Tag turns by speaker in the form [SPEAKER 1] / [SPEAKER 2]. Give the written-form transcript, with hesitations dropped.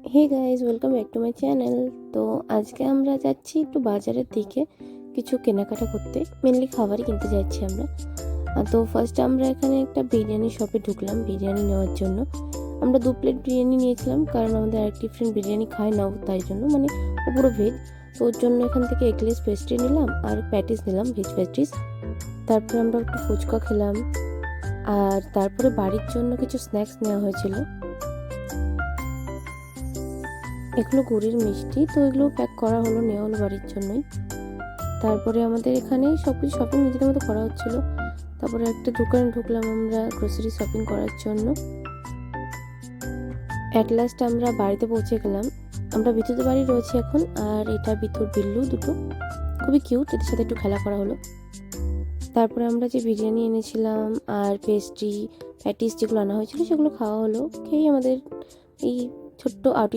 [SPEAKER 1] Hey guys, welcome back to my channel. তো আজকে আমরা যাচ্ছি একটু বাজারের দিকে কিছু কেনাকাটা করতে, মেনলি খাবারই কিনতে যাচ্ছি আমরা। তো ফার্স্ট আমরা এখানে একটা বিরিয়ানি শপে ঢুকলাম বিরিয়ানি নেওয়ার জন্য। আমরা 2 প্লেট বিরিয়ানি নিয়েছিলাম, কারণ আমাদের আরেকটি ফ্রেন্ড বিরিয়ানি খায় না, তাই জন্য মানে ও পুরো ভেজ। তো ওর জন্য এখান থেকে এগলেস পেস্ট্রি নিলাম আর প্যাটিস নিলাম, ভেজ প্যাটিস। তারপরে আমরা একটু ফুচকা খেলাম, আর তারপরে বাড়ির জন্য কিছু স্ন্যাক্স নেওয়া হয়েছিল। এগুলো গুড়ের মিষ্টি, তো এগুলো প্যাক করা হলো, নেওয়া হলো বাড়ির জন্যই। তারপরে আমাদের এখানে সব কিছু শপিং নিজেদের মতো করা হচ্ছিলো। তারপরে একটা দোকানে ঢুকলাম আমরা গ্রোসারি শপিং করার জন্য। অ্যাট লাস্ট আমরা বাড়িতে পৌঁছে গেলাম। আমরা বিদ্যুতের বাড়ি রয়েছি এখন, আর এটা বিদ্যুৎ বিল্লু দুটো, খুবই কিউট, এদের সাথে একটু খেলা করা হলো। তারপরে আমরা যে বিরিয়ানি এনেছিলাম আর পেস্ট্রি প্যাটিস যেগুলো আনা হয়েছিল সেগুলো খাওয়া হলো। খেয়েই আমাদের এই ছোট্ট আউটিং